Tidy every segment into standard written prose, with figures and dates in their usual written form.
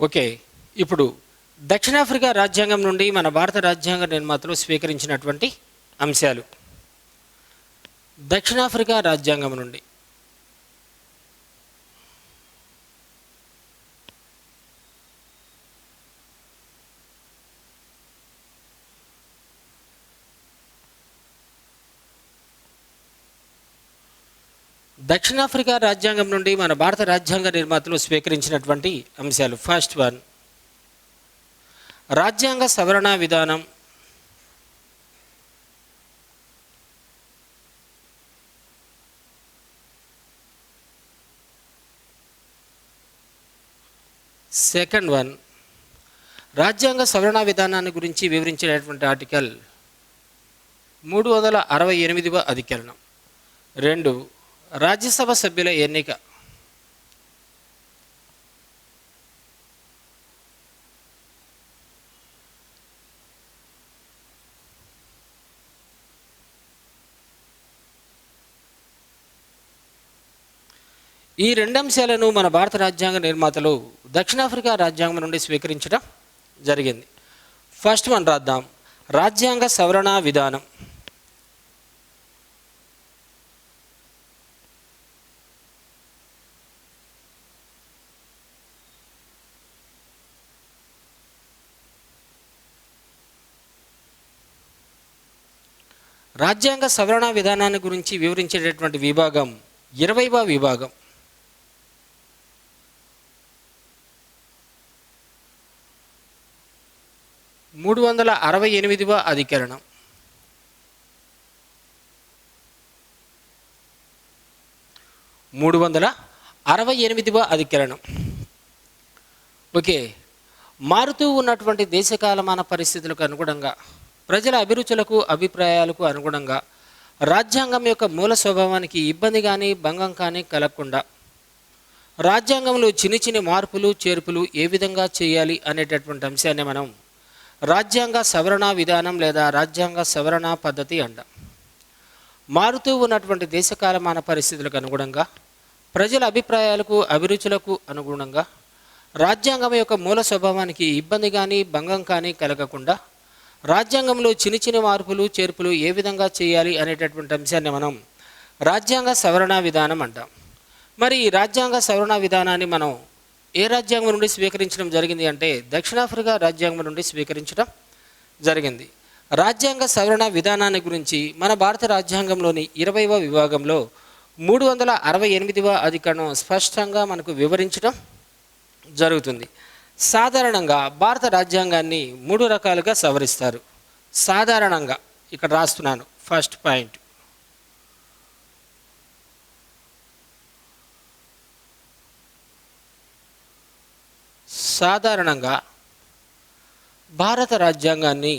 Okay. ఇప్పుడు దక్షిణాఫ్రికా రాజ్యాంగం నుండి మన భారత రాజ్యాంగ నిర్మాతలు స్వీకరించినటువంటి అంశాలు. దక్షిణాఫ్రికా రాజ్యాంగం నుండి దక్షిణాఫ్రికా రాజ్యాంగం నుండి మన భారత రాజ్యాంగ నిర్మాతలు స్వీకరించినటువంటి అంశాలు. ఫస్ట్ వన్, రాజ్యాంగ సవరణ విధానం. సెకండ్ వన్, రాజ్యాంగ సవరణ విధానాన్ని గురించి వివరించినటువంటి ఆర్టికల్ 368వ అధికరణం. 2, రాజ్యసభ సభ్యుల ఎన్నిక. 2 అంశాలను మన భారత రాజ్యాంగ నిర్మాతలు దక్షిణాఫ్రికా రాజ్యాంగం నుండి స్వీకరించడం జరిగింది. ఫస్ట్ వన్ రాద్దాం, రాజ్యాంగ సవరణ విధానం. రాజ్యాంగ సవరణ విధానాన్ని గురించి వివరించేటటువంటి విభాగం 20వ విభాగం. 368వ అధికరణం. 368వ అధికరణం. ఓకే, మారుతూ ఉన్నటువంటి దేశకాలమాన పరిస్థితులకు అనుగుణంగా, ప్రజల అభిరుచులకు అభిప్రాయాలకు అనుగుణంగా రాజ్యాంగం యొక్క మూల స్వభావానికి ఇబ్బంది కానీ భంగం కానీ కలగకుండా రాజ్యాంగంలో చిన్ని మార్పులు చేర్పులు ఏ విధంగా చేయాలి అనేటటువంటి అంశాన్ని మనం రాజ్యాంగ సవరణ విధానం లేదా రాజ్యాంగ సవరణ పద్ధతి అంటాం. మారుతూ ఉన్నటువంటి దేశకాలమాన పరిస్థితులకు అనుగుణంగా, ప్రజల అభిప్రాయాలకు అభిరుచులకు అనుగుణంగా రాజ్యాంగం యొక్క మూల స్వభావానికి ఇబ్బంది కానీ భంగం కానీ కలగకుండా రాజ్యాంగంలో చిన్ని మార్పులు చేర్పులు ఏ విధంగా చేయాలి అనేటటువంటి అంశాన్ని మనం రాజ్యాంగ సవరణ విధానం అంటాం. మరి ఈ రాజ్యాంగ సవరణ విధానాన్ని మనం ఏ రాజ్యాంగం నుండి స్వీకరించడం జరిగింది అంటే దక్షిణాఫ్రికా రాజ్యాంగం నుండి స్వీకరించడం జరిగింది. రాజ్యాంగ సవరణ విధానాన్ని గురించి మన భారత రాజ్యాంగంలోని 20వ విభాగంలో 368వ అధికరణం స్పష్టంగా మనకు వివరించడం జరుగుతుంది. సాధారణంగా భారత రాజ్యాంగాన్ని 3 రకాలుగా సవరిస్తారు. సాధారణంగా ఇక్కడ రాస్తున్నాను, ఫస్ట్ పాయింట్. సాధారణంగా భారత రాజ్యాంగాన్ని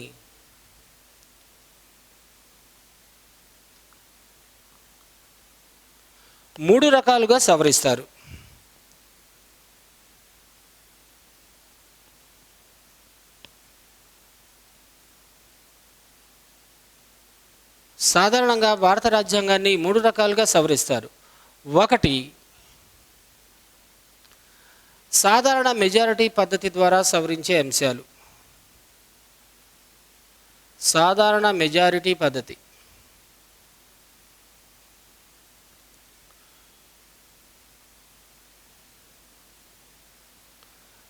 3 రకాలుగా సవరిస్తారు. సాధారణంగా భారత రాజ్యాంగాన్ని 3 రకాలుగా సవరిస్తారు. 1, సాధారణ మెజారిటీ పద్ధతి ద్వారా సవరించే అంశాలు. సాధారణ మెజారిటీ పద్ధతి.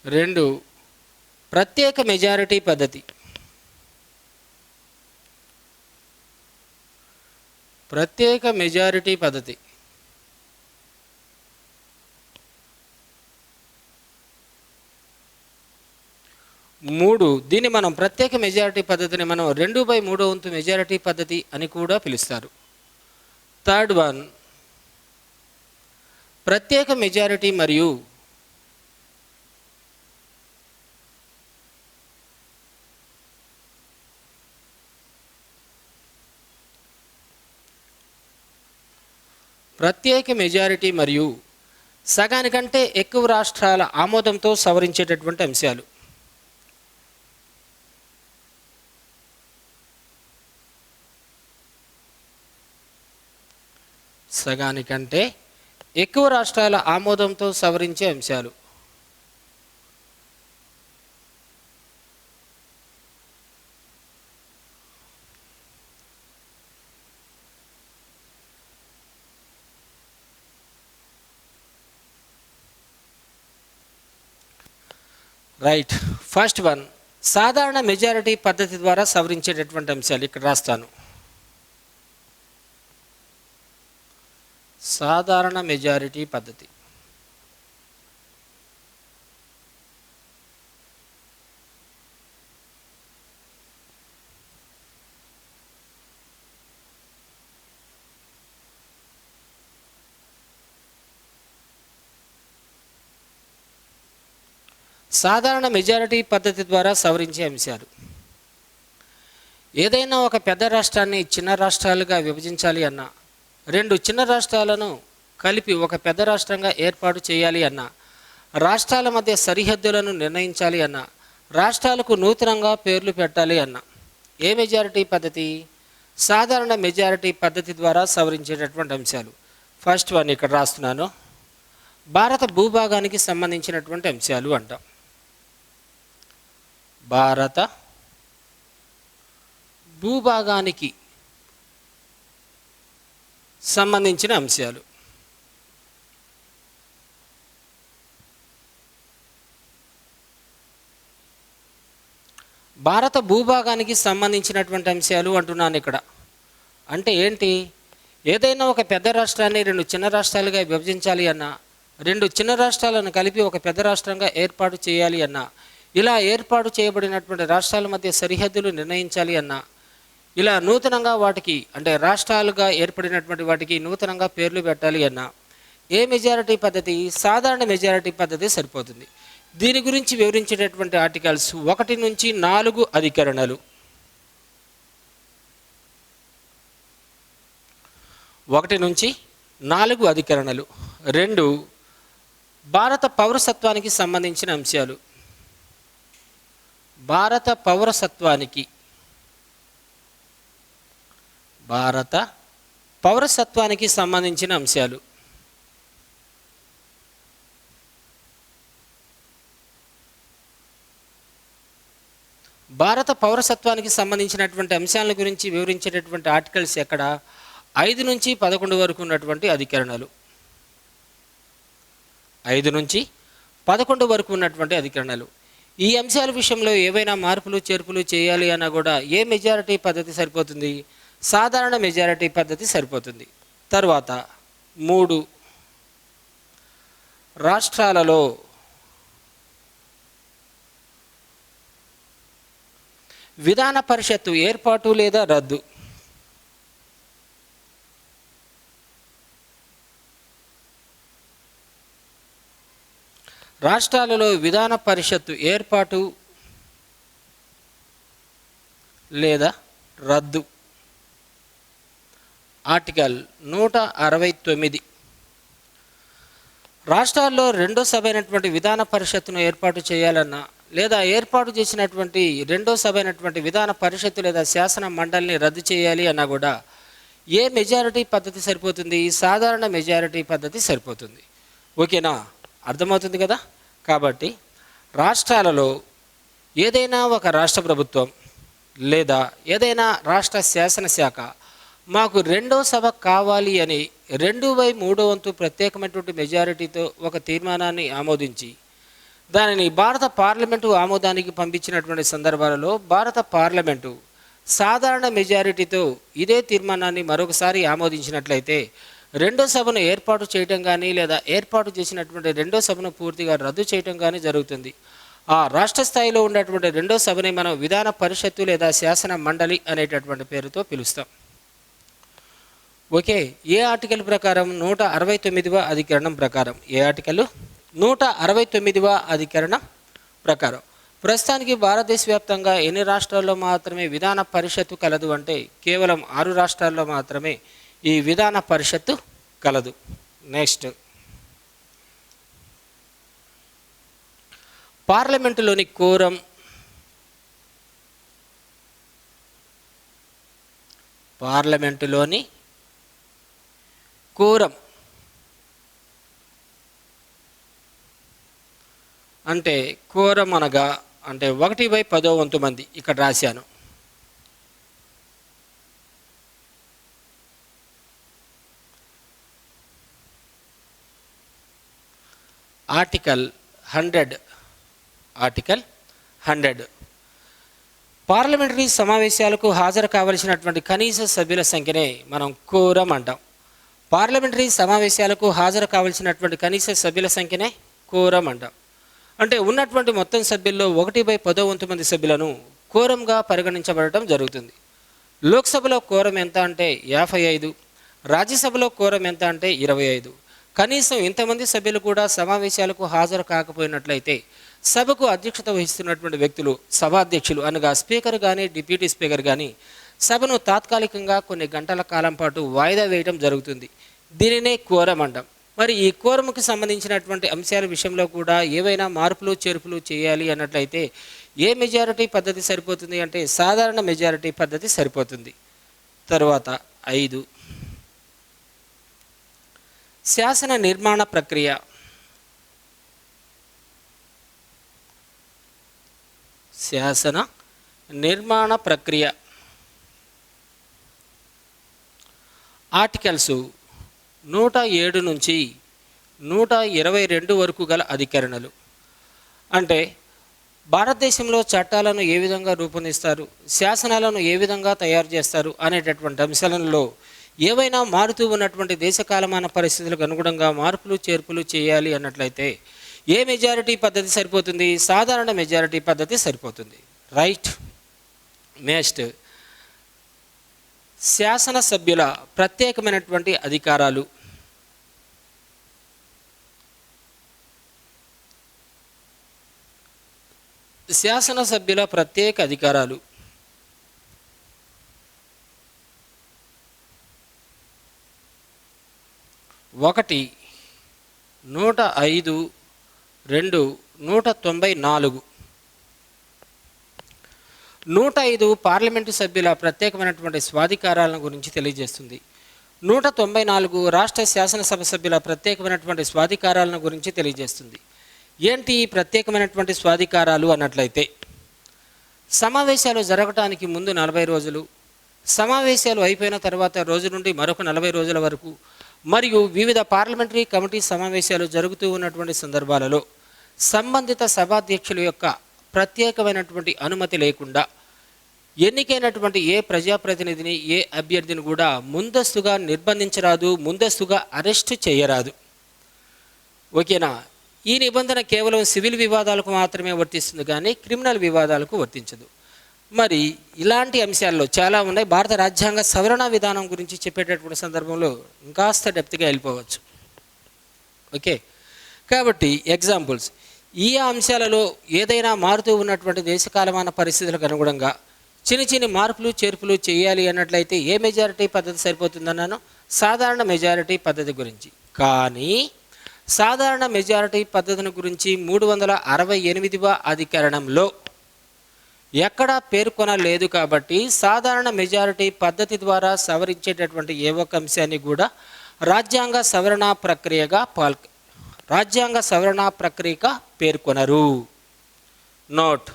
2, ప్రత్యేక మెజారిటీ పద్ధతి. ప్రత్యేక మెజారిటీ పద్ధతి. 3, దీన్ని మనం ప్రత్యేక మెజారిటీ పద్ధతిని మనం 2/3 వంతు మెజారిటీ పద్ధతి అని కూడా పిలుస్తారు. థర్డ్ వన్, ప్రత్యేక మెజారిటీ మరియు సగానికంటే ఎక్కువ రాష్ట్రాల ఆమోదంతో సవరించేటటువంటి అంశాలు. సగానికంటే ఎక్కువ రాష్ట్రాల ఆమోదంతో సవరించే అంశాలు. రైట్. ఫస్ట్ వన్, సాధారణ మెజారిటీ పద్ధతి ద్వారా సవరించేటటువంటి అంశాలు ఇక్కడ రాస్తాను. సాధారణ మెజారిటీ పద్ధతి. సాధారణ మెజారిటీ పద్ధతి ద్వారా సవరించే అంశాలు. ఏదైనా ఒక పెద్ద రాష్ట్రాన్ని చిన్న రాష్ట్రాలుగా విభజించాలి అన్నా, రెండు చిన్న రాష్ట్రాలను కలిపి ఒక పెద్ద రాష్ట్రంగా ఏర్పాటు చేయాలి అన్నా, రాష్ట్రాల మధ్య సరిహద్దులను నిర్ణయించాలి అన్నా, రాష్ట్రాలకు నూతనంగా పేర్లు పెట్టాలి అన్నా, ఏ మెజారిటీ పద్ధతి? సాధారణ మెజారిటీ పద్ధతి ద్వారా సవరించేటటువంటి అంశాలు. ఫస్ట్ వన్ ఇక్కడ రాస్తున్నాను, భారత భూభాగానికి సంబంధించినటువంటి అంశాలు అంటాం. భారత భూభాగానికి సంబంధించిన అంశాలు. భారత భూభాగానికి సంబంధించినటువంటి అంశాలు అంటున్నాను ఇక్కడ. అంటే ఏంటి? ఏదైనా ఒక పెద్ద రాష్ట్రాన్ని రెండు చిన్న రాష్ట్రాలుగా విభజించాలి అన్నా, రెండు చిన్న రాష్ట్రాలను కలిపి ఒక పెద్ద రాష్ట్రంగా ఏర్పాటు చేయాలి అన్నా, ఇలా ఏర్పాటు చేయబడినటువంటి రాష్ట్రాల మధ్య సరిహద్దులు నిర్ణయించాలి అన్నా, ఇలా నూతనంగా వాటికి అంటే రాష్ట్రాలుగా ఏర్పడినటువంటి వాటికి నూతనంగా పేర్లు పెట్టాలి అన్నా, ఏ మెజారిటీ పద్ధతి? సాధారణ మెజారిటీ పద్ధతి సరిపోతుంది. దీని గురించి వివరించేటటువంటి ఆర్టికల్స్ 1 నుంచి 4 అధికరణలు. 1 నుంచి 4 అధికరణలు. 2 భారత పౌరసత్వానికి సంబంధించిన అంశాలు. భారత పౌరసత్వానికి సంబంధించిన అంశాలు. భారత పౌరసత్వానికి సంబంధించినటువంటి అంశాల గురించి వివరించేటటువంటి ఆర్టికల్స్ ఎక్కడ? 5 నుంచి 11 వరకు ఉన్నటువంటి అధికరణలు. 5 నుంచి 11 వరకు ఉన్నటువంటి అధికరణలు. ఈ అంశాల విషయంలో ఏవైనా మార్పులు చేర్పులు చేయాలి అన్నా కూడా ఏ మెజారిటీ పద్ధతి సరిపోతుంది? సాధారణ మెజారిటీ పద్ధతి సరిపోతుంది. తర్వాత 3 రాష్ట్రాలలో విధాన పరిషత్తు ఏర్పాటు లేదా రద్దు. రాష్ట్రాలలో విధాన పరిషత్తు ఏర్పాటు లేదా రద్దు. ఆర్టికల్ 169. రాష్ట్రాల్లో రెండో సభ అయినటువంటి విధాన పరిషత్తును ఏర్పాటు చేయాలన్నా లేదా ఏర్పాటు చేసినటువంటి రెండో సభ అయినటువంటి విధాన పరిషత్తు లేదా శాసన మండలిని రద్దు చేయాలి అన్నా కూడా ఏ మెజారిటీ పద్ధతి సరిపోతుంది? సాధారణ మెజారిటీ పద్ధతి సరిపోతుంది. ఓకేనా? అర్థమవుతుంది కదా? కాబట్టి రాష్ట్రాలలో ఏదైనా ఒక రాష్ట్ర ప్రభుత్వం లేదా ఏదైనా రాష్ట్ర శాసనశాఖ మాకు రెండో సభ కావాలి అని 2/3 ప్రత్యేకమైనటువంటి మెజారిటీతో ఒక తీర్మానాన్ని ఆమోదించి దానిని భారత పార్లమెంటు ఆమోదానికి పంపించినటువంటి సందర్భాలలో భారత పార్లమెంటు సాధారణ మెజారిటీతో ఇదే తీర్మానాన్ని మరొకసారి ఆమోదించినట్లయితే రెండో సభను ఏర్పాటు చేయటం కానీ లేదా ఏర్పాటు చేసినటువంటి రెండో సభను పూర్తిగా రద్దు చేయటం కానీ జరుగుతుంది. ఆ రాష్ట్ర స్థాయిలో ఉన్నటువంటి రెండో సభని మనం విధాన పరిషత్తు లేదా శాసన మండలి అనేటటువంటి పేరుతో పిలుస్తాం. ఓకే. ఏ ఆర్టికల్ ప్రకారం? 169వ అధికరణం ప్రకారం. ఏ ఆర్టికల్? 169వ అధికరణం ప్రకారం. ప్రస్తుతానికి భారతదేశ వ్యాప్తంగా ఎన్ని రాష్ట్రాల్లో మాత్రమే విధాన పరిషత్తు కలదు అంటే కేవలం 6 రాష్ట్రాల్లో మాత్రమే ఈ విధాన పరిషత్తు కలదు. నెక్స్ట్, పార్లమెంటులోని కోరం. పార్లమెంటులోని కోరం అంటే కోరం అనగా అంటే 1/10 మంది ఇక్కడ రాశాను. Article 100 article 100. పార్లమెంటరీ సమావేశాలకు హాజరు కావలసినటువంటి కనీస సభ్యుల సంఖ్యనే మనం కోరం అంటాం. పార్లమెంటరీ సమావేశాలకు హాజరు కావలసినటువంటి కనీస సభ్యుల సంఖ్యనే కోరం అంటాం. అంటే ఉన్నటువంటి మొత్తం సభ్యుల్లో 1/10 మంది సభ్యులను కోరంగా పరిగణించబడటం జరుగుతుంది. లోక్సభలో కోరం ఎంత అంటే 55, రాజ్యసభలో కోరం ఎంత అంటే 25. కనీసం ఇంతమంది సభ్యులు కూడా సమావేశాలకు హాజరు కాకపోయినట్లయితే సభకు అధ్యక్షత వహిస్తున్నటువంటి వ్యక్తులు సభాధ్యక్షులు అనగా స్పీకర్ కానీ డిప్యూటీ స్పీకర్ కానీ సభను తాత్కాలికంగా కొన్ని గంటల కాలం పాటు వాయిదా వేయడం జరుగుతుంది. దీనినే కోరం అంటాం. మరి ఈ కోరంకి సంబంధించినటువంటి అంశాల విషయంలో కూడా ఏవైనా మార్పులు చేర్పులు చేయాలి అన్నట్లయితే ఏ మెజారిటీ పద్ధతి సరిపోతుంది అంటే సాధారణ మెజారిటీ పద్ధతి సరిపోతుంది. తర్వాత 5, శాసన నిర్మాణ ప్రక్రియ. శాసన నిర్మాణ ప్రక్రియ ఆర్టికల్స్ 107 నుంచి 122 వరకు గల అధికరణలు. అంటే భారతదేశంలో చట్టాలను ఏ విధంగా రూపొందిస్తారు, శాసనాలను ఏ విధంగా తయారు చేస్తారు అనేటటువంటి అంశాలలో ఏవైనా మారుతూ ఉన్నటువంటి దేశకాలమాన పరిస్థితులకు అనుగుణంగా మార్పులు చేర్పులు చేయాలి అన్నట్లయితే ఏ మెజారిటీ పద్ధతి సరిపోతుంది? సాధారణ మెజారిటీ పద్ధతి సరిపోతుంది. రైట్. నెక్స్ట్, శాసనసభ్యుల ప్రత్యేకమైనటువంటి అధికారాలు. శాసనసభ్యుల ప్రత్యేక అధికారాలు. 1, 105, 2, 194. 105 పార్లమెంటు సభ్యుల ప్రత్యేకమైనటువంటి స్వాధికారాలను గురించి తెలియజేస్తుంది. 194 రాష్ట్ర శాసనసభ సభ్యుల ప్రత్యేకమైనటువంటి స్వాధికారాలను గురించి తెలియజేస్తుంది. ఏంటి ఈ ప్రత్యేకమైనటువంటి స్వాధికారాలు అన్నట్లయితే సమావేశాలు జరగటానికి ముందు 40 రోజులు, సమావేశాలు అయిపోయిన తర్వాత రోజు నుండి మరొక 40 రోజుల వరకు, మరియు వివిధ పార్లమెంటరీ కమిటీ సమావేశాలు జరుగుతూ ఉన్నటువంటి సందర్భాలలో సంబంధిత సభాధ్యక్షుల యొక్క ప్రత్యేకమైనటువంటి అనుమతి లేకుండా ఎన్నికైనటువంటి ఏ ప్రజాప్రతినిధిని, ఏ అభ్యర్థిని కూడా ముందస్తుగా నిర్బంధించరాదు, ముందస్తుగా అరెస్టు చేయరాదు. ఓకేనా? ఈ నిబంధన కేవలం సివిల్ వివాదాలకు మాత్రమే వర్తిస్తుంది, కానీ క్రిమినల్ వివాదాలకు వర్తించదు. మరి ఇలాంటి అంశాల్లో చాలా ఉన్నాయి. భారత రాజ్యాంగ సవరణ విధానం గురించి చెప్పేటటువంటి సందర్భంలో ఇంకాస్త డెప్త్గా వెళ్ళిపోవచ్చు. ఓకే, కాబట్టి ఎగ్జాంపుల్స్, ఈ అంశాలలో ఏదైనా మారుతూ ఉన్నటువంటి దేశకాలమాన పరిస్థితులకు అనుగుణంగా చిన్న మార్పులు చేర్పులు చేయాలి అన్నట్లయితే ఏ మెజారిటీ పద్ధతి సరిపోతుందన్నాను? సాధారణ మెజారిటీ పద్ధతి గురించి. కానీ సాధారణ మెజారిటీ పద్ధతిని గురించి 368వ అధికరణంలో ఎక్కడా పేర్కొనలేదు. కాబట్టి సాధారణ మెజారిటీ పద్ధతి ద్వారా సవరించేటటువంటి ఏ ఒక్క అంశాన్ని కూడా రాజ్యాంగ సవరణ ప్రక్రియగా పేర్కొనరు. నోట్.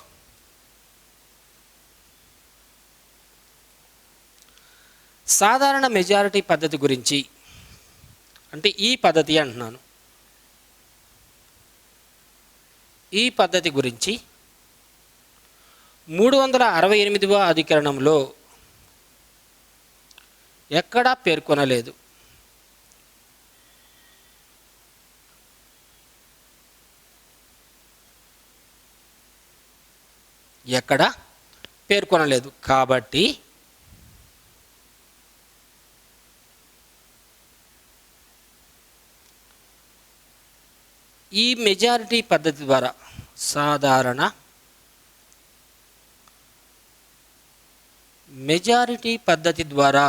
సాధారణ మెజారిటీ పద్ధతి గురించి అంటే ఈ పద్ధతి అంటున్నాను. ఈ పద్ధతి గురించి 368వ అధికరణంలో ఎక్కడా పేర్కొనలేదు. ఎక్కడా పేర్కొనలేదు. కాబట్టి ఈ మెజారిటీ పద్ధతి ద్వారా సాధారణ మెజారిటీ పద్ధతి ద్వారా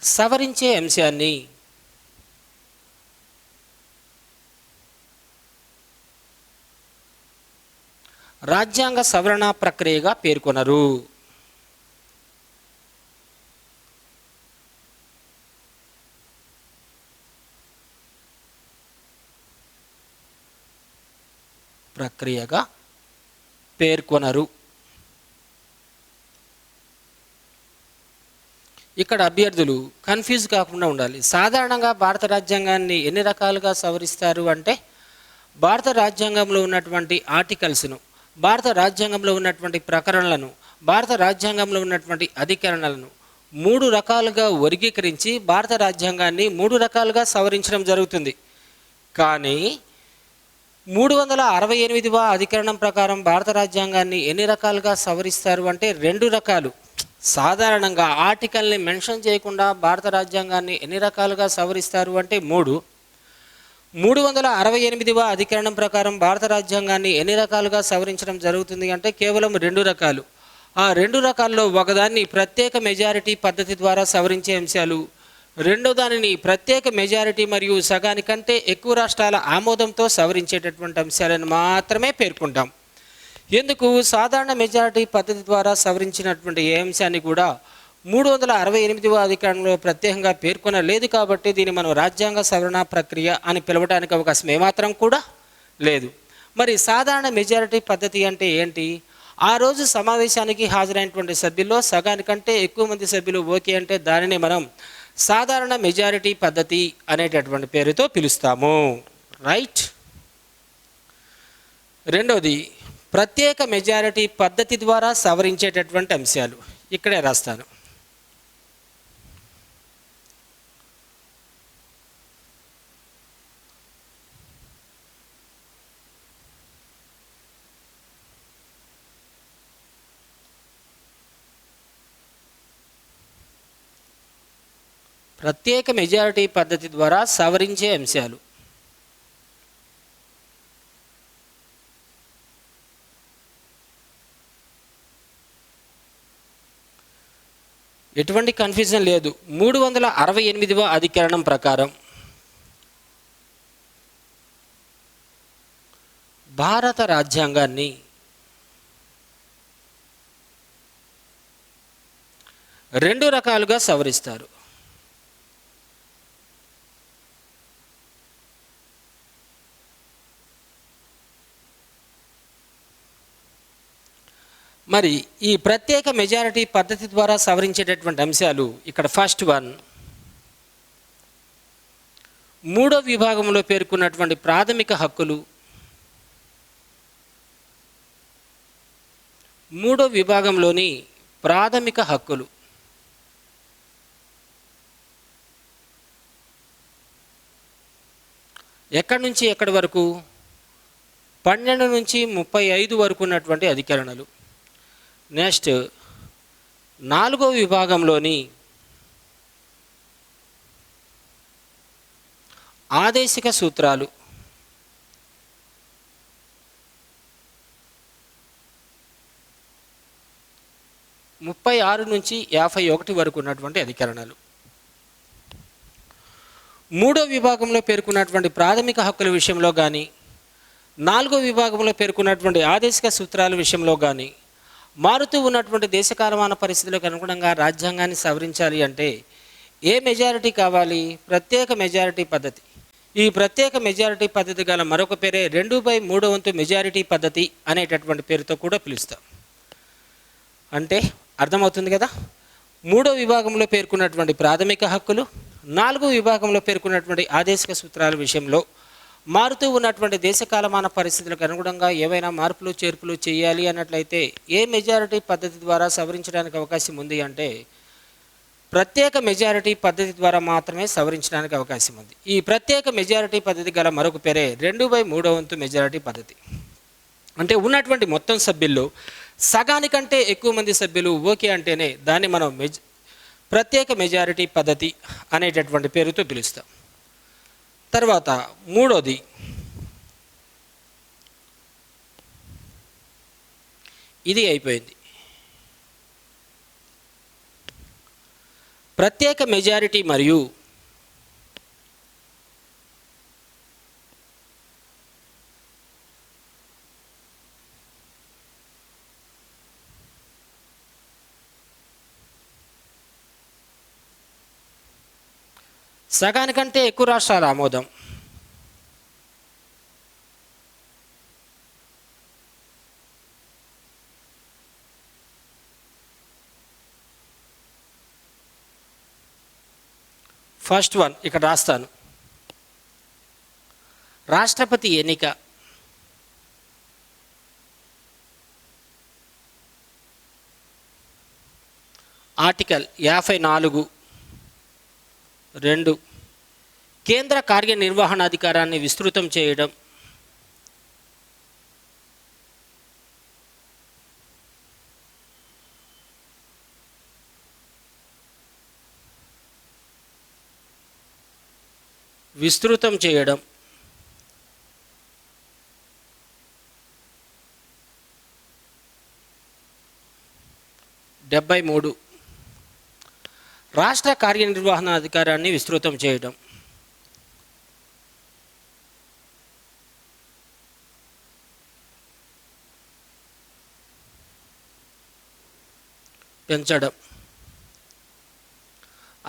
సవరించే అంశాన్ని రాజ్యాంగ సవరణ ప్రక్రియగా పేర్కొనరు. ప్రక్రియగా పేర్కొనరు. ఇక్కడ అభ్యర్థులు కన్ఫ్యూజ్ కాకుండా ఉండాలి. సాధారణంగా భారత రాజ్యాంగాన్ని ఎన్ని రకాలుగా సవరిస్తారు అంటే, భారత రాజ్యాంగంలో ఉన్నటువంటి ఆర్టికల్స్ను, భారత రాజ్యాంగంలో ఉన్నటువంటి ప్రకరణలను, భారత రాజ్యాంగంలో ఉన్నటువంటి అధికరణలను 3 రకాలుగా వర్గీకరించి భారత రాజ్యాంగాన్ని 3 రకాలుగా సవరించడం జరుగుతుంది. కానీ 368వ అధికరణం ప్రకారం భారత రాజ్యాంగాన్ని ఎన్ని రకాలుగా సవరిస్తారు అంటే 2 రకాలు. సాధారణంగా ఆర్టికల్ని మెన్షన్ చేయకుండా భారత రాజ్యాంగాన్ని ఎన్ని రకాలుగా సవరిస్తారు అంటే 3. 368వ అధికరణం ప్రకారం భారత రాజ్యాంగాన్ని ఎన్ని రకాలుగా సవరించడం జరుగుతుంది అంటే కేవలం 2 రకాలు. ఆ 2 రకాల్లో ఒకదాన్ని ప్రత్యేక మెజారిటీ పద్ధతి ద్వారా సవరించే అంశాలు, రెండో దానిని ప్రత్యేక మెజారిటీ మరియు సగానికంటే ఎక్కువ రాష్ట్రాల ఆమోదంతో సవరించేటటువంటి అంశాలను మాత్రమే పేర్కొంటాం. ఎందుకు? సాధారణ మెజారిటీ పద్ధతి ద్వారా సవరించినటువంటి ఏ అంశాన్ని కూడా 368వ అధికరణంలో ప్రత్యేకంగా పేర్కొనలేదు కాబట్టి దీన్ని మనం రాజ్యాంగ సవరణ ప్రక్రియ అని పిలవడానికి అవకాశం ఏమాత్రం కూడా లేదు. మరి సాధారణ మెజారిటీ పద్ధతి అంటే ఏంటి? ఆ రోజు సమావేశానికి హాజరైనటువంటి సభ్యుల్లో సగానికంటే ఎక్కువ మంది సభ్యులు ఓకే అంటే దానిని మనం సాధారణ మెజారిటీ పద్ధతి అనేటటువంటి పేరుతో పిలుస్తాము. రైట్. రెండవది ప్రత్యేక మెజారిటీ పద్ధతి ద్వారా సవరించేటటువంటి అంశాలు. ఇక్కడే రాస్తాను. ప్రత్యేక మెజారిటీ పద్ధతి ద్వారా సవరించే అంశాలు. ఎటువంటి కన్ఫ్యూజన్ లేదు. 368వ అధికరణం ప్రకారం భారత రాజ్యాంగాన్ని రెండు రకాలుగా సవరిస్తారు. మరి ఈ ప్రత్యేక మెజారిటీ పద్ధతి ద్వారా సవరించేటటువంటి అంశాలు ఇక్కడ ఫస్ట్ వన్, 3వ విభాగంలో పేర్కొన్నటువంటి ప్రాథమిక హక్కులు, 3వ విభాగంలోని ప్రాథమిక హక్కులు. ఎక్కడి నుంచి ఎక్కడి వరకు? 12 నుంచి 35 వరకు ఉన్నటువంటి అధికరణలు. నెక్స్ట్ 4వ విభాగంలోని ఆదేశిక సూత్రాలు, 36 నుంచి 51 వరకు ఉన్నటువంటి అధికరణలు. 3వ విభాగంలో పేర్కొన్నటువంటి ప్రాథమిక హక్కుల విషయంలో కానీ, 4వ విభాగంలో పేర్కొన్నటువంటి ఆదేశిక సూత్రాల విషయంలో కానీ మారుతూ ఉన్నటువంటి దేశకాలమాన పరిస్థితులకు అనుగుణంగా రాజ్యాంగాన్ని సవరించాలి అంటే ఏ మెజారిటీ కావాలి? ప్రత్యేక మెజారిటీ పద్ధతి. ఈ ప్రత్యేక మెజారిటీ పద్ధతి గల మరొక పేరే 2/3 వంతు మెజారిటీ పద్ధతి అనేటటువంటి పేరుతో కూడా పిలుస్తాం. అంటే అర్థమవుతుంది కదా? 3వ విభాగంలో పేర్కొన్నటువంటి ప్రాథమిక హక్కులు, 4వ విభాగంలో పేర్కొన్నటువంటి ఆదేశిక సూత్రాల విషయంలో మారుతూ ఉన్నటువంటి దేశకాలమాన పరిస్థితులకు అనుగుణంగా ఏవైనా మార్పులు చేర్పులు చేయాలి అన్నట్లయితే ఏ మెజారిటీ పద్ధతి ద్వారా సవరించడానికి అవకాశం ఉంది అంటే ప్రత్యేక మెజారిటీ పద్ధతి ద్వారా మాత్రమే సవరించడానికి అవకాశం ఉంది. ఈ ప్రత్యేక మెజారిటీ పద్ధతి గల మరొక పేరే 2/3 వంతు మెజారిటీ పద్ధతి. అంటే ఉన్నటువంటి మొత్తం సభ్యుల్లో సగానికంటే ఎక్కువ మంది సభ్యులు ఓకే అంటేనే దాన్ని మనం ప్రత్యేక మెజారిటీ పద్ధతి అనేటటువంటి పేరుతో పిలుస్తాం. తర్వాత 3వది ఇది అయిపోయింది. ప్రత్యేక మెజారిటీ మరియు సగానికంటే ఎక్కువ రాష్ట్రాల ఆమోదం. ఫస్ట్ వన్ ఇక్కడ రాస్తాను. రాష్ట్రపతి ఎన్నిక. ఆర్టికల్ 54(2) కేంద్ర కార్యనిర్వహణాధికారాన్ని విస్తృతం చేయడం. విస్తృతం చేయడం. 73 రాష్ట్ర కార్యనిర్వహణాధికారాన్ని విస్తృతం చేయడం. పెంచడం.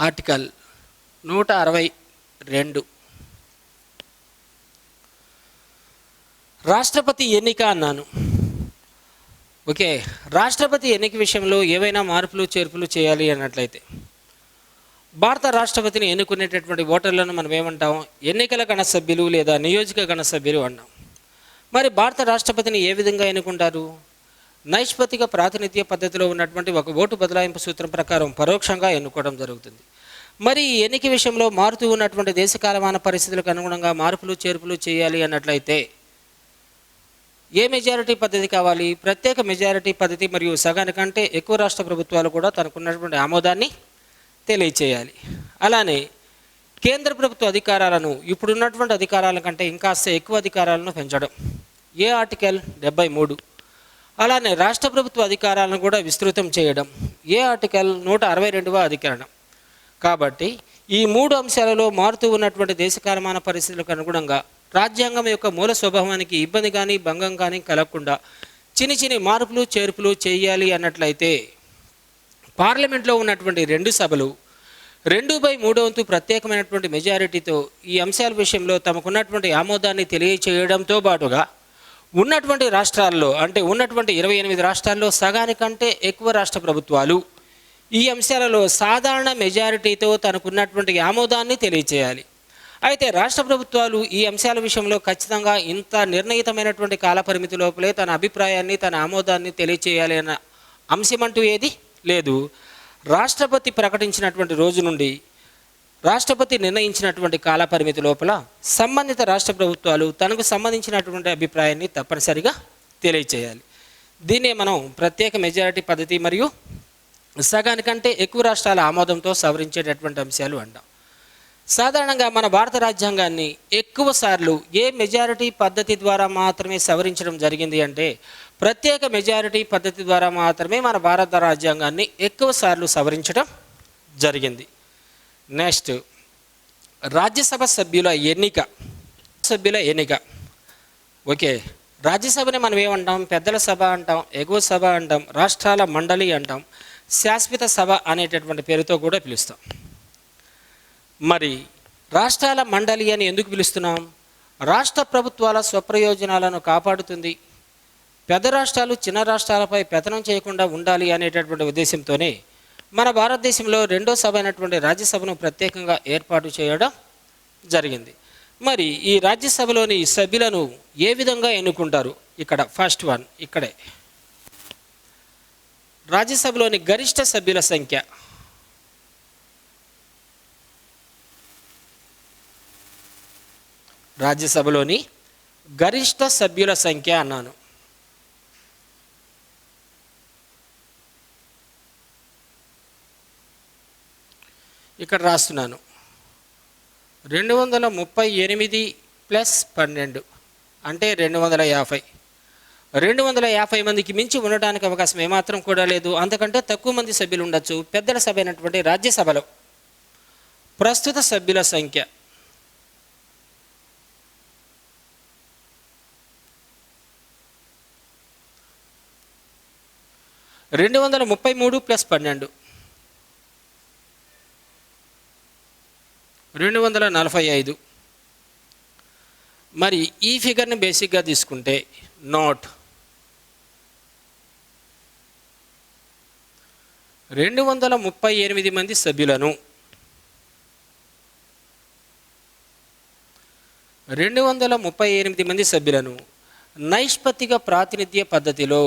ఆర్టికల్ 162 రాష్ట్రపతి ఎన్నిక అన్నాను. ఓకే, రాష్ట్రపతి ఎన్నిక విషయంలో ఏవైనా మార్పులు చేర్పులు చేయాలి అన్నట్లయితే భారత రాష్ట్రపతిని ఎన్నుకునేటటువంటి ఓటర్లను మనం ఏమంటాం? ఎన్నికల గణ సభ్యులు లేదా నియోజక గణ సభ్యులు అన్నాం. మరి భారత రాష్ట్రపతిని ఏ విధంగా ఎన్నుకుంటారు? నైష్పతిక ప్రాతినిధ్య పద్ధతిలో ఉన్నటువంటి ఒక ఓటు బదలాయింపు సూత్రం ప్రకారం పరోక్షంగా ఎన్నుకోవడం జరుగుతుంది. మరి ఈ ఎన్నిక విషయంలో మారుతూ ఉన్నటువంటి దేశకాలమాన పరిస్థితులకు అనుగుణంగా మార్పులు చేర్పులు చేయాలి అన్నట్లయితే ఏ మెజారిటీ పద్ధతి కావాలి? ప్రత్యేక మెజారిటీ పద్ధతి మరియు సగానికంటే ఎక్కువ రాష్ట్ర ప్రభుత్వాలు కూడా తనకున్నటువంటి ఆమోదాన్ని తెలియచేయాలి. అలానే కేంద్ర ప్రభుత్వ అధికారాలను ఇప్పుడున్నటువంటి అధికారాల కంటే ఇంకాస్త ఎక్కువ అధికారాలను పెంచడం. ఏ ఆర్టికల్ 73. అలానే రాష్ట్ర ప్రభుత్వ అధికారాలను కూడా విస్తృతం చేయడం. ఏ ఆర్టికల్ 162వ అధికరణం. కాబట్టి ఈ 3 అంశాలలో మారుతూ ఉన్నటువంటి దేశకాలమాన పరిస్థితులకు అనుగుణంగా రాజ్యాంగం యొక్క మూల స్వభావానికి ఇబ్బంది కానీ భంగం కానీ కలగకుండా చిన్ని మార్పులు చేర్పులు చేయాలి అన్నట్లయితే పార్లమెంట్లో ఉన్నటువంటి 2 సభలు 2/3 ప్రత్యేకమైనటువంటి మెజారిటీతో ఈ అంశాల విషయంలో తమకున్నటువంటి ఆమోదాన్ని తెలియచేయడంతో పాటుగా ఉన్నటువంటి రాష్ట్రాల్లో అంటే ఉన్నటువంటి 28 రాష్ట్రాల్లో సగానికంటే ఎక్కువ రాష్ట్ర ప్రభుత్వాలు ఈ అంశాలలో సాధారణ మెజారిటీతో తనకున్నటువంటి ఆమోదాన్ని తెలియచేయాలి. అయితే రాష్ట్ర ప్రభుత్వాలు ఈ అంశాల విషయంలో ఖచ్చితంగా ఇంత నిర్ణయితమైనటువంటి కాలపరిమితి లోపలే తన అభిప్రాయాన్ని తన ఆమోదాన్ని తెలియచేయాలి అన్న అంశమంటూ ఏది లేదు. రాష్ట్రపతి ప్రకటించినటువంటి రోజు నుండి రాష్ట్రపతి నిర్ణయించినటువంటి కాలపరిమితి లోపల సంబంధిత రాష్ట్ర ప్రభుత్వాలు తనకు సంబంధించినటువంటి అభిప్రాయాన్ని తప్పనిసరిగా తెలియచేయాలి. దీన్నే మనం ప్రత్యేక మెజారిటీ పద్ధతి మరియు సగానికంటే ఎక్కువ రాష్ట్రాల ఆమోదంతో సవరించేటటువంటి అంశాలు అంటాం. సాధారణంగా మన భారత రాజ్యాంగాన్ని ఎక్కువ సార్లు ఏ మెజారిటీ పద్ధతి ద్వారా మాత్రమే సవరించడం జరిగింది అంటే ప్రత్యేక మెజారిటీ పద్ధతి ద్వారా మాత్రమే మన భారత రాజ్యాంగాన్ని ఎక్కువ సార్లు సవరించడం జరిగింది. నెక్స్ట్, రాజ్యసభ సభ్యుల ఎన్నిక. ఓకే, రాజ్యసభని మనం ఏమంటాం? పెద్దల సభ అంటాం, ఎగువ సభ అంటాం, రాష్ట్రాల మండలి అంటాం, శాశ్వత సభ అనేటటువంటి పేరుతో కూడా పిలుస్తాం. మరి రాష్ట్రాల మండలి అని ఎందుకు పిలుస్తున్నాం? రాష్ట్ర ప్రభుత్వాల స్వప్రయోజనాలను కాపాడుతుంది, పెద్ద రాష్ట్రాలు చిన్న రాష్ట్రాలపై పెత్తనం చేయకుండా ఉండాలి అనేటటువంటి ఉద్దేశంతోనే మన భారతదేశంలో 2వ సభ అయినటువంటి రాజ్యసభను ప్రత్యేకంగా ఏర్పాటు చేయడం జరిగింది. మరి ఈ రాజ్యసభలోని సభ్యులను ఏ విధంగా ఎన్నుకుంటారు? ఇక్కడ ఫస్ట్ వన్ ఇక్కడే. రాజ్యసభలోని గరిష్ట సభ్యుల సంఖ్య. రాజ్యసభలోని గరిష్ట సభ్యుల సంఖ్య అన్నాను. ఇక్కడ రాస్తున్నాను 238 + 12 అంటే 250. 250 మందికి మించి ఉండడానికి అవకాశం ఏమాత్రం కూడా లేదు. అంతకంటే తక్కువ మంది సభ్యులు ఉండొచ్చు. పెద్దల సభ అయినటువంటి రాజ్యసభలో ప్రస్తుత సభ్యుల సంఖ్య 233 + 12 245. మరి ఈ ఫిగర్ని బేసిక్గా తీసుకుంటే నోట్ 238 మంది సభ్యులను 238 మంది సభ్యులను నైష్పత్తిక ప్రాతినిధ్య పద్ధతిలో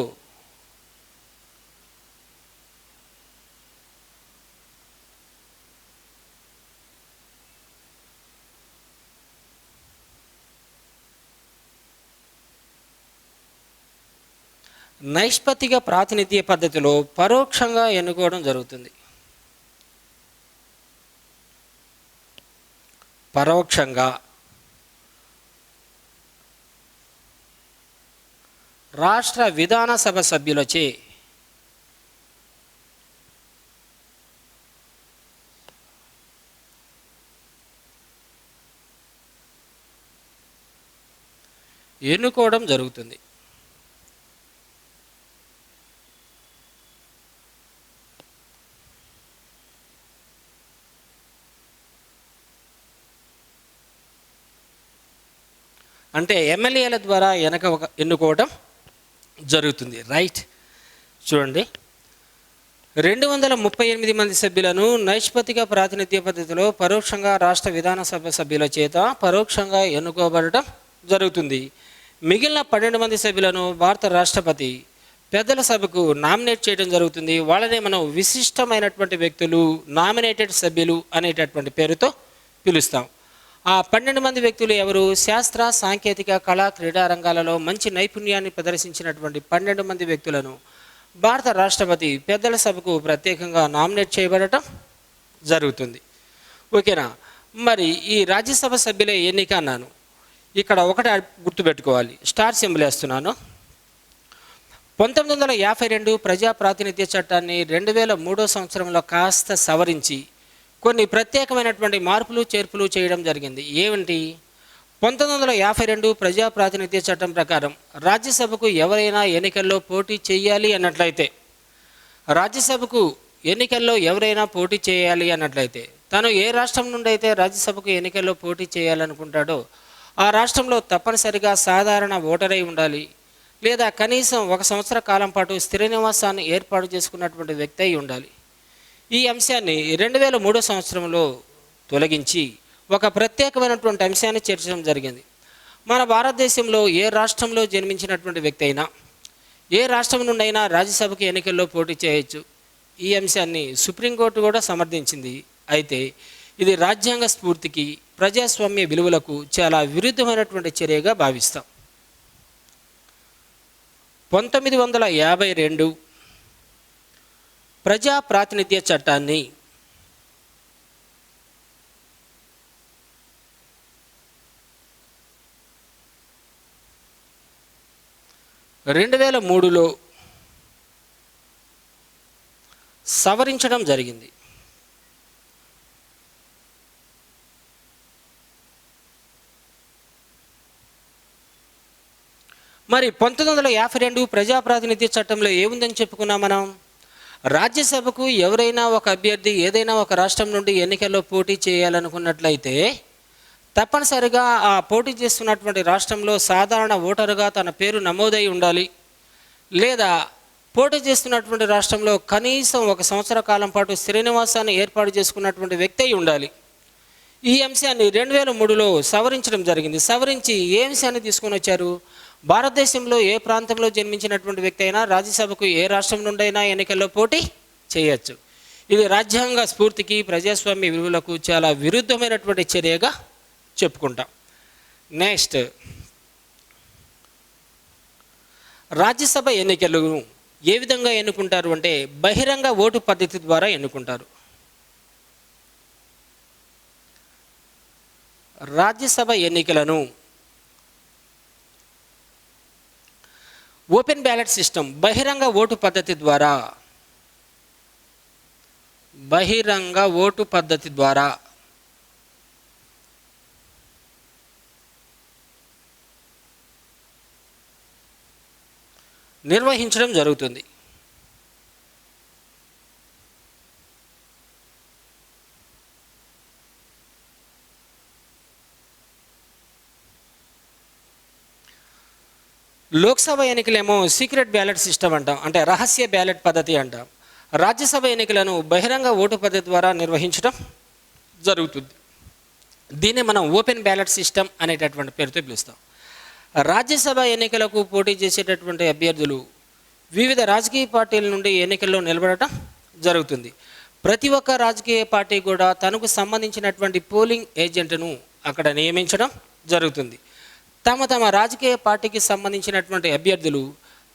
పరోక్షంగా ఎన్నుకోవడం జరుగుతుంది. పరోక్షంగా రాష్ట్ర విధానసభ సభ్యులచే ఎన్నుకోవడం జరుగుతుంది. అంటే ఎమ్మెల్యేల ద్వారా ఎన్నుకోవడం జరుగుతుంది. రైట్. చూడండి, 238 మంది సభ్యులను నైష్పత్తిక ప్రాతినిధ్య పద్ధతిలో పరోక్షంగా రాష్ట్ర విధానసభ సభ్యుల చేత పరోక్షంగా ఎన్నుకోబడటం జరుగుతుంది. మిగిలిన 12 మంది సభ్యులను భారత రాష్ట్రపతి పెద్దల సభకు నామినేట్ చేయడం జరుగుతుంది. వాళ్ళనే మనం విశిష్టమైనటువంటి వ్యక్తులు, నామినేటెడ్ సభ్యులు అనేటటువంటి పేరుతో పిలుస్తాం. ఆ 12 మంది వ్యక్తులు ఎవరు? శాస్త్ర, సాంకేతిక, కళా, క్రీడా రంగాలలో మంచి నైపుణ్యాన్ని ప్రదర్శించినటువంటి 12 మంది వ్యక్తులను భారత రాష్ట్రపతి పెద్దల సభకు ప్రత్యేకంగా నామినేట్ చేయబడటం జరుగుతుంది. ఓకేనా? మరి ఈ రాజ్యసభ సభ్యుల ఎన్నిక అన్నాను, ఇక్కడ ఒకటి గుర్తుపెట్టుకోవాలి, స్టార్ సింబల్ వేస్తున్నాను. 1952 ప్రజా ప్రాతినిధ్య చట్టాన్ని 2003 సంవత్సరంలో కాస్త సవరించి కొన్ని ప్రత్యేకమైనటువంటి మార్పులు చేర్పులు చేయడం జరిగింది. ఏమిటి? 1952 ప్రజా ప్రాతినిధ్య చట్టం ప్రకారం రాజ్యసభకు ఎవరైనా ఎన్నికల్లో పోటీ చేయాలి అన్నట్లయితే, తను ఏ రాష్ట్రం నుండి అయితే రాజ్యసభకు ఎన్నికల్లో పోటీ చేయాలనుకుంటాడో ఆ రాష్ట్రంలో తప్పనిసరిగా సాధారణ ఓటరై ఉండాలి, లేదా కనీసం 1 సంవత్సర కాలం పాటు స్థిర నివాసాన్ని ఏర్పాటు చేసుకున్నటువంటి వ్యక్తి అయి ఉండాలి. ఈ అంశాన్ని 2003 సంవత్సరంలో తొలగించి ఒక ప్రత్యేకమైనటువంటి అంశాన్ని చేర్చడం జరిగింది. మన భారతదేశంలో ఏ రాష్ట్రంలో జన్మించినటువంటి వ్యక్తి అయినా, ఏ రాష్ట్రం నుండి అయినా రాజ్యసభకి ఎన్నికల్లో పోటీ చేయొచ్చు. ఈ అంశాన్ని సుప్రీంకోర్టు కూడా సమర్థించింది. అయితే ఇది రాజ్యాంగ స్ఫూర్తికి, ప్రజాస్వామ్య విలువలకు చాలా విరుద్ధమైనటువంటి చర్యగా భావిస్తాం. 1952 ప్రజా ప్రాతినిధ్య చట్టాన్ని (2003) సవరించడం జరిగింది. మరి 1952 ప్రజా ప్రాతినిధ్య చట్టంలో ఏముందని చెప్పుకున్నాం మనం? రాజ్యసభకు ఎవరైనా ఒక అభ్యర్థి ఏదైనా ఒక రాష్ట్రం నుండి ఎన్నికల్లో పోటీ చేయాలనుకున్నట్లయితే తప్పనిసరిగా ఆ పోటీ చేస్తున్నటువంటి రాష్ట్రంలో సాధారణ ఓటరుగా తన పేరు నమోదై ఉండాలి, లేదా పోటీ చేస్తున్నటువంటి రాష్ట్రంలో కనీసం 1 సంవత్సర కాలం పాటు స్థిర నివాసాన్ని ఏర్పాటు చేసుకున్నటువంటి వ్యక్తి అయి ఉండాలి. ఈ అంశాన్ని 2003లో సవరించడం జరిగింది. సవరించి ఏ అంశాన్ని తీసుకొని వచ్చారు? భారతదేశంలో ఏ ప్రాంతంలో జన్మించినటువంటి వ్యక్తి అయినా రాజ్యసభకు ఏ రాష్ట్రం నుండి అయినా ఎన్నికల్లో పోటీ చేయొచ్చు. ఇది రాజ్యాంగ స్ఫూర్తికి, ప్రజాస్వామ్య విలువలకు చాలా విరుద్ధమైనటువంటి చర్యగా చెప్పుకుంటాం. నెక్స్ట్, రాజ్యసభ ఎన్నికలను ఏ విధంగా ఎన్నుకుంటారు అంటే బహిరంగ ఓటు పద్ధతి ద్వారా ఎన్నుకుంటారు. రాజ్యసభ ఎన్నికలను ఓపెన్ బ్యాలెట్ సిస్టమ్, బహిరంగ ఓటు పద్ధతి ద్వారా నిర్వహించడం జరుగుతుంది. లోక్సభ ఎన్నికలేమో సీక్రెట్ బ్యాలెట్ సిస్టమ్ అంటాం, అంటే రహస్య బ్యాలెట్ పద్ధతి అంటాం. రాజ్యసభ ఎన్నికలను బహిరంగ ఓటు పద్ధతి ద్వారా నిర్వహించడం జరుగుతుంది. దీన్ని మనం ఓపెన్ బ్యాలెట్ సిస్టమ్ అనేటటువంటి పేరుతో పిలుస్తాం. రాజ్యసభ ఎన్నికలకు పోటీ చేసేటటువంటి అభ్యర్థులు వివిధ రాజకీయ పార్టీల నుండి ఎన్నికల్లో నిలబడటం జరుగుతుంది. ప్రతి ఒక్క రాజకీయ పార్టీ కూడా తనకు సంబంధించినటువంటి పోలింగ్ ఏజెంట్ను అక్కడ నియమించడం జరుగుతుంది. తమ తమ రాజకీయ పార్టీకి సంబంధించినటువంటి అభ్యర్థులు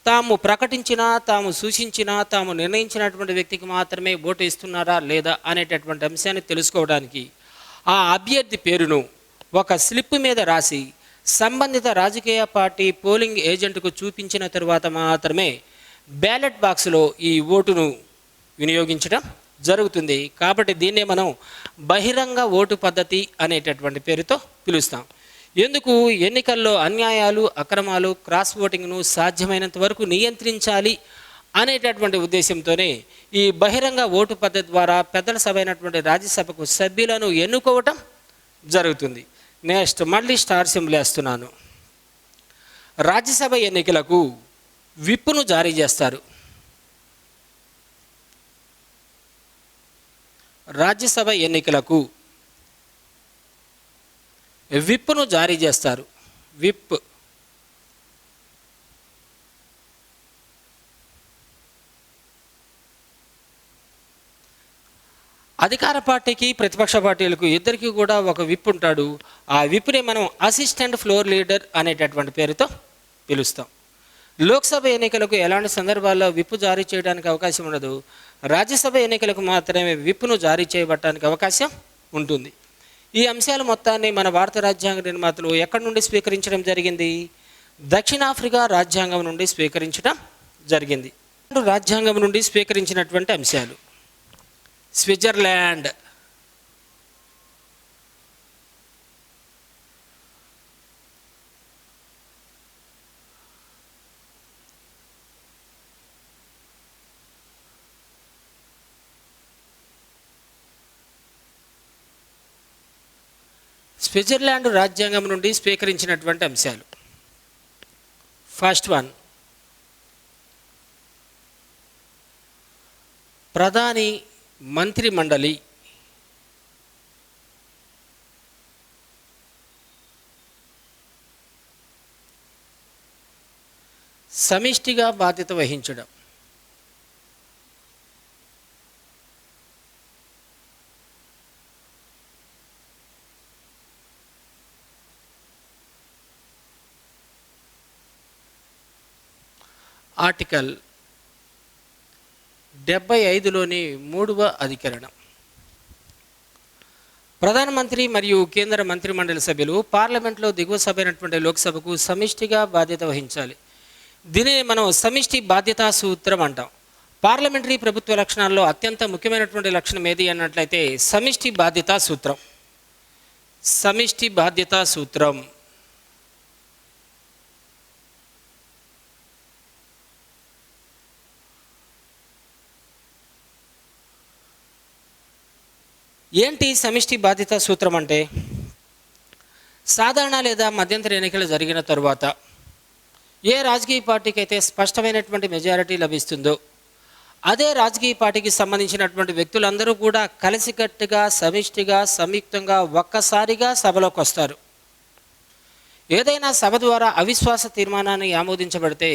తాము ప్రకటించినా, తాము సూచించినా, తాము నిర్ణయించినటువంటి వ్యక్తికి మాత్రమే ఓటు ఇస్తున్నారా లేదా అనేటటువంటి అంశాన్ని తెలుసుకోవడానికి ఆ అభ్యర్థి పేరును ఒక స్లిప్ మీద రాసి సంబంధిత రాజకీయ పార్టీ పోలింగ్ ఏజెంట్కు చూపించిన తరువాత మాత్రమే బ్యాలెట్ బాక్స్లో ఈ ఓటును వినియోగించడం జరుగుతుంది. కాబట్టి దీన్నే మనం బహిరంగ ఓటు పద్ధతి అనేటటువంటి పేరుతో పిలుస్తాం. ఎందుకు? ఎన్నికల్లో అన్యాయాలు, అక్రమాలు, క్రాస్ ఓటింగ్ను సాధ్యమైనంత వరకు నియంత్రించాలి అనేటటువంటి ఉద్దేశంతోనే ఈ బహిరంగ ఓటు పద్ధతి ద్వారా పెద్దల సభ అయినటువంటి రాజ్యసభకు సభ్యులను ఎన్నుకోవటం జరుగుతుంది. నెక్స్ట్ మళ్ళీ స్టార్ సింబల్ వేస్తున్నాను. రాజ్యసభ ఎన్నికలకు విప్పును జారీ చేస్తారు. రాజ్యసభ ఎన్నికలకు విప్ను జారీ చేస్తారు. విప్ అధికార పార్టీకి ప్రతిపక్ష పార్టీలకు ఇద్దరికి కూడా ఒక విప్ ఉంటాడు. ఆ విప్నే మనం అసిస్టెంట్ ఫ్లోర్ లీడర్ అనేటటువంటి పేరుతో పిలుస్తాం. లోక్సభ ఎన్నికలకు ఎలాంటి సందర్భాల్లో విప్ జారీ చేయడానికి అవకాశం ఉండదు. రాజ్యసభ ఎన్నికలకు మాత్రమే విప్ను జారీ చేయబడటానికి అవకాశం ఉంటుంది. ఈ అంశాల మొత్తాన్ని మన భారత రాజ్యాంగ నిర్మాతలు ఎక్కడి నుండి స్వీకరించడం జరిగింది? దక్షిణాఫ్రికా రాజ్యాంగం నుండి స్వీకరించడం జరిగింది. రాజ్యాంగం నుండి స్వీకరించినటువంటి అంశాలు: స్విట్జర్లాండ్, స్విట్జర్లాండ్ రాజ్యాంగం నుండి స్వీకరించినటువంటి అంశాలు. ఫస్ట్ వన్, ప్రధాని మంత్రి మండలి సమిష్టిగా బాధ్యత వహించడం. ఆర్టికల్ 75లోని 3వ అధికరణం. ప్రధానమంత్రి మరియు కేంద్ర మంత్రి మండలి సభ్యులు పార్లమెంట్లో దిగువ సభ అయినటువంటి లోక్సభకు సమిష్టిగా బాధ్యత వహించాలి. దీనిని మనం సమిష్టి బాధ్యతా సూత్రం అంటాం. పార్లమెంటరీ ప్రభుత్వ లక్షణాల్లో అత్యంత ముఖ్యమైనటువంటి లక్షణం ఏది అన్నట్లయితే సమిష్టి బాధ్యతా సూత్రం. సమిష్టి బాధ్యతా సూత్రం ఏంటి? సమిష్టి బాధ్యతా సూత్రం అంటే సాధారణ లేదా మధ్యంతర ఎన్నికలు జరిగిన తరువాత ఏ రాజకీయ పార్టీకి అయితే స్పష్టమైనటువంటి మెజారిటీ లభిస్తుందో అదే రాజకీయ పార్టీకి సంబంధించినటువంటి వ్యక్తులందరూ కూడా కలిసికట్టుగా, సమిష్టిగా, సంయుక్తంగా ఒక్కసారిగా సభలోకి వస్తారు. ఏదైనా సభ ద్వారా అవిశ్వాస తీర్మానాన్ని ఆమోదించబడితే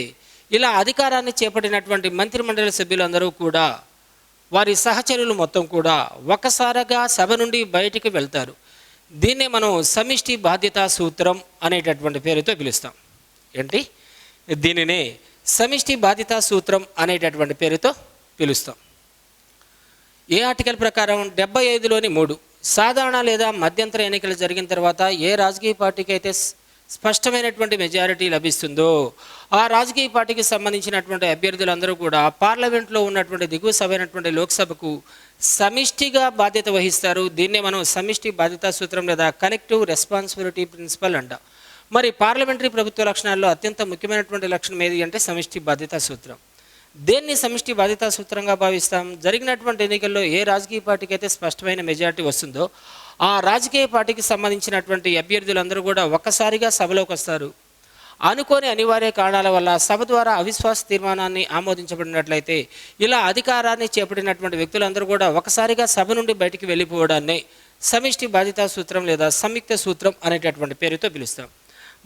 ఇలా అధికారాన్ని చేపట్టినటువంటి మంత్రిమండలి సభ్యులందరూ కూడా, వారి సహచరులు మొత్తం కూడా ఒక్కసారిగా సభ నుండి బయటికి వెళ్తారు. దీన్నే మనం సమిష్టి బాధ్యతా సూత్రం అనేటటువంటి పేరుతో పిలుస్తాం. ఏంటి? దీనినే సమిష్టి బాధ్యతా సూత్రం అనేటటువంటి పేరుతో పిలుస్తాం. ఏ ఆర్టికల్ ప్రకారం? 75లోని 3, సాధారణ లేదా మధ్యంతర ఎన్నికలు జరిగిన తర్వాత ఏ రాజకీయ పార్టీకి అయితే స్పష్టమైనటువంటి మెజారిటీ లభిస్తుందో ఆ రాజకీయ పార్టీకి సంబంధించినటువంటి అభ్యర్థులందరూ కూడా పార్లమెంట్లో ఉన్నటువంటి దిగువ సభ అయినటువంటి లోక్సభకు సమిష్టిగా బాధ్యత వహిస్తారు. దీన్నే మనం సమిష్టి బాధ్యతా సూత్రం లేదా కలెక్టివ్ రెస్పాన్సిబిలిటీ ప్రిన్సిపల్ అంటాం. మరి పార్లమెంటరీ ప్రభుత్వ లక్షణాల్లో అత్యంత ముఖ్యమైనటువంటి లక్షణం ఏది అంటే సమిష్టి బాధ్యతా సూత్రం. దేన్ని సమిష్టి బాధ్యతా సూత్రంగా భావిస్తాం? జరిగినటువంటి ఎన్నికల్లో ఏ రాజకీయ పార్టీకి అయితే స్పష్టమైన మెజారిటీ వస్తుందో ఆ రాజకీయ పార్టీకి సంబంధించినటువంటి అభ్యర్థులందరూ కూడా ఒక్కసారిగా సభలోకి వస్తారు. అనుకోని అనివార్య కారణాల వల్ల సభ ద్వారా అవిశ్వాస తీర్మానాన్ని ఆమోదించబడినట్లయితే ఇలా అధికారాన్ని చేపట్టినటువంటి వ్యక్తులందరూ కూడా ఒకసారిగా సభ నుండి బయటికి వెళ్ళిపోవడాన్ని సమిష్టి బాధ్యతా సూత్రం లేదా సంయుక్త సూత్రం అనేటటువంటి పేరుతో పిలుస్తాం.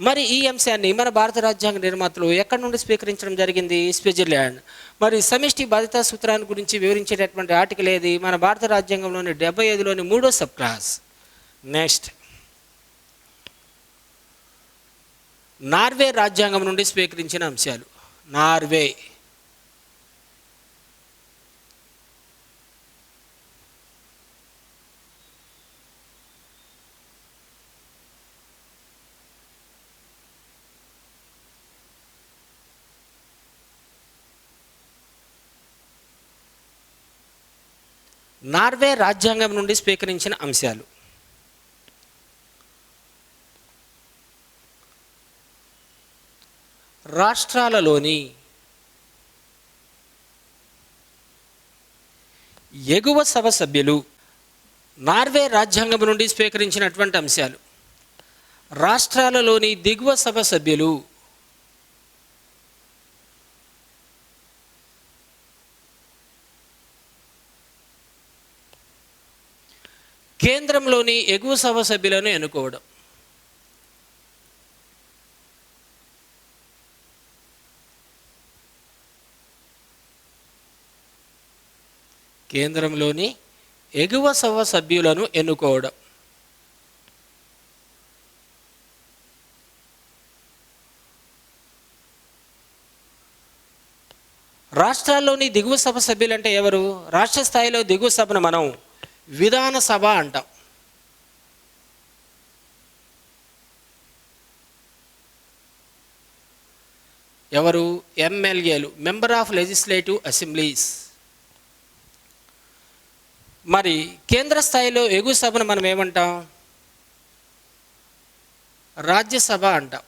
మరి ఈ అంశాన్ని మన భారత రాజ్యాంగ నిర్మాతలు ఎక్కడి నుండి స్వీకరించడం జరిగింది? స్విట్జర్లాండ్. మరి సమిష్టి బాధ్యతా సూత్రాన్ని గురించి వివరించేటటువంటి ఆర్టికల్ ఏది? మన భారత రాజ్యాంగంలోని 75లోని 3వ సబ్ క్లాస్. నెక్స్ట్, నార్వే రాజ్యాంగం నుండి స్వీకరించిన అంశాలు. నార్వే నార్వే రాజ్యాంగం నుండి స్వీకరించిన అంశాలు. రాష్ట్రాలలోని ఎగువ సభ సభ్యులు. నార్వే రాజ్యాంగం నుండి స్వీకరించినటువంటి అంశాలు. రాష్ట్రాలలోని దిగువ సభ సభ్యులు. కేంద్రంలోని ఎగువ సభ సభ్యులను ఎన్నుకోవడం. కేంద్రంలోని ఎగువ సభ సభ్యులను ఎన్నుకోవడం. రాష్ట్రాల్లోని దిగువ సభ సభ్యులు అంటే ఎవరు? రాష్ట్ర స్థాయిలో దిగువ సభను మనం విధాన సభ అంటాం. ఎవరు? ఎమ్మెల్యేలు, మెంబర్ ఆఫ్ లెజిస్లేటివ్ అసెంబ్లీస్. మరి కేంద్ర స్థాయిలో ఎగువ సభను మనం ఏమంటాం? రాజ్యసభ అంటాం.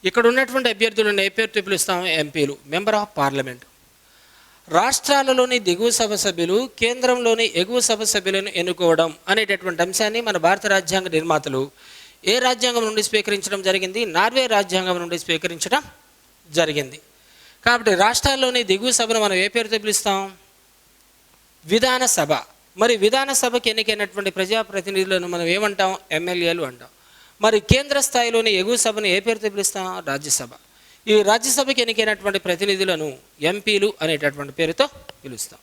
ఇక్కడ ఉన్నటువంటి అభ్యర్థులను ఏ పేరుతో పిలుస్తాం? ఎంపీలు, మెంబర్ ఆఫ్ పార్లమెంట్. రాష్ట్రాలలోని దిగువ సభ సభ్యులు, కేంద్రంలోని ఎగువ సభ సభ్యులను ఎన్నుకోవడం అనేటటువంటి అంశాన్ని మన భారత రాజ్యాంగ నిర్మాతలు ఏ రాజ్యాంగం నుండి స్వీకరించడం జరిగింది? నార్వే రాజ్యాంగం నుండి స్వీకరించడం జరిగింది. కాబట్టి రాష్ట్రాల్లోని దిగువ సభను మనం ఏ పేరుతో పిలుస్తాం? విధాన సభ. మరి విధాన సభకి ఎన్నికైనటువంటి ప్రజాప్రతినిధులను మనం ఏమంటాం? ఎమ్మెల్యేలు అంటాం. మరి కేంద్ర స్థాయిలోని ఎగువ సభను ఏ పేరుతో పిలుస్తాం? రాజ్యసభ. ఈ రాజ్యసభకి ఎన్నికైనటువంటి ప్రతినిధులను ఎంపీలు అనేటటువంటి పేరుతో పిలుస్తాం.